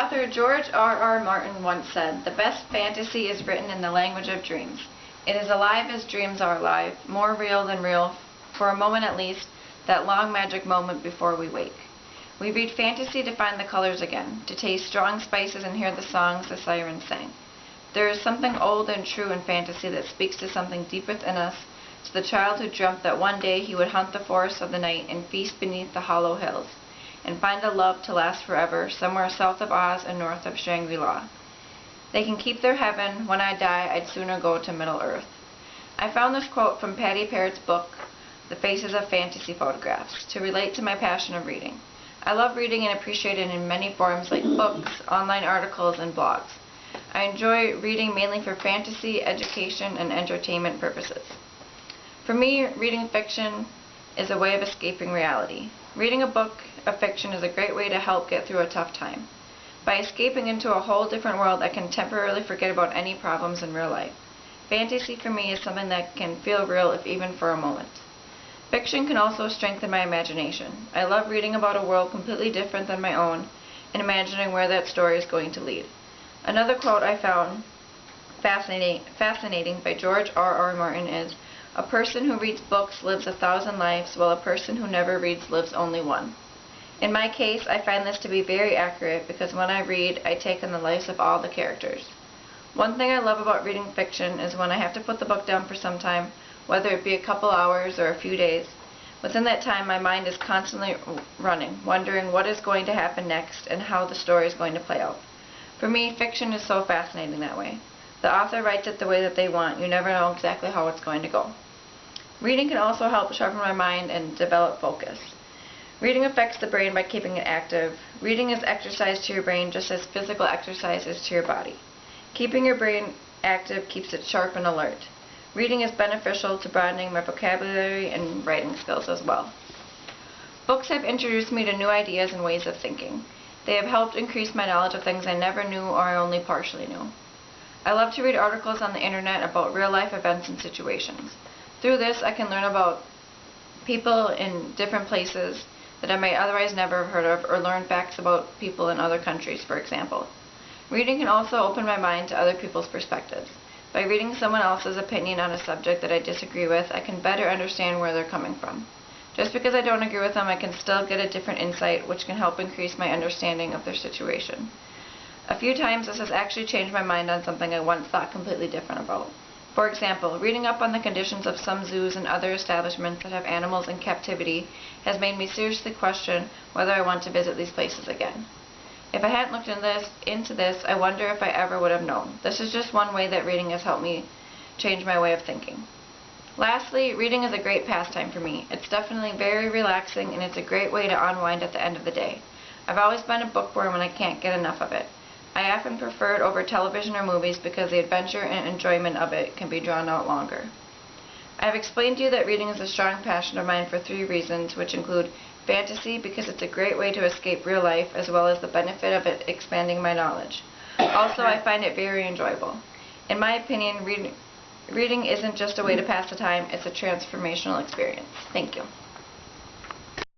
Author George R.R. Martin once said, "The best fantasy is written in the language of dreams. It is alive as dreams are alive, more real than real, for a moment at least, that long magic moment before we wake." We read fantasy to find the colors again, to taste strong spices and hear the songs the sirens sang. There is something old and true in fantasy that speaks to something deep within us, to the child who dreamt that one day he would hunt the forests of the night and feast beneath the hollow hills, and find a love to last forever somewhere south of Oz and north of Shangri-La. They can keep their heaven. When I die, I'd sooner go to Middle-earth. I found this quote from Patty Parrott's book, The Faces of Fantasy Photographs, to relate to my passion of reading. I love reading and appreciate it in many forms like books, online articles, and blogs. I enjoy reading mainly for fantasy, education, and entertainment purposes. For me, reading fiction is a way of escaping reality. Reading a book of fiction is a great way to help get through a tough time. By escaping into a whole different world, I can temporarily forget about any problems in real life. Fantasy for me is something that can feel real if even for a moment. Fiction can also strengthen my imagination. I love reading about a world completely different than my own and imagining where that story is going to lead. Another quote I found fascinating by George R.R. Martin is, "A person who reads books lives 1,000 lives, while a person who never reads lives only one." In my case, I find this to be very accurate because when I read, I take in the lives of all the characters. One thing I love about reading fiction is when I have to put the book down for some time, whether it be a couple hours or a few days. Within that time, my mind is constantly running, wondering what is going to happen next and how the story is going to play out. For me, fiction is so fascinating that way. The author writes it the way that they want. You never know exactly how it's going to go. Reading can also help sharpen my mind and develop focus. Reading affects the brain by keeping it active. Reading is exercise to your brain just as physical exercise is to your body. Keeping your brain active keeps it sharp and alert. Reading is beneficial to broadening my vocabulary and writing skills as well. Books have introduced me to new ideas and ways of thinking. They have helped increase my knowledge of things I never knew or I only partially knew. I love to read articles on the internet about real-life events and situations. Through this, I can learn about people in different places that I might otherwise never have heard of, or learn facts about people in other countries, for example. Reading can also open my mind to other people's perspectives. By reading someone else's opinion on a subject that I disagree with, I can better understand where they're coming from. Just because I don't agree with them, I can still get a different insight, which can help increase my understanding of their situation. A few times this has actually changed my mind on something I once thought completely different about. For example, reading up on the conditions of some zoos and other establishments that have animals in captivity has made me seriously question whether I want to visit these places again. If I hadn't looked into this, I wonder if I ever would have known. This is just one way that reading has helped me change my way of thinking. Lastly, reading is a great pastime for me. It's definitely very relaxing and it's a great way to unwind at the end of the day. I've always been a bookworm and I can't get enough of it. I often prefer it over television or movies because the adventure and enjoyment of it can be drawn out longer. I have explained to you that reading is a strong passion of mine for 3 reasons, which include fantasy because it's a great way to escape real life, as well as the benefit of it expanding my knowledge. Also, I find it very enjoyable. In my opinion, reading isn't just a way to pass the time, it's a transformational experience. Thank you.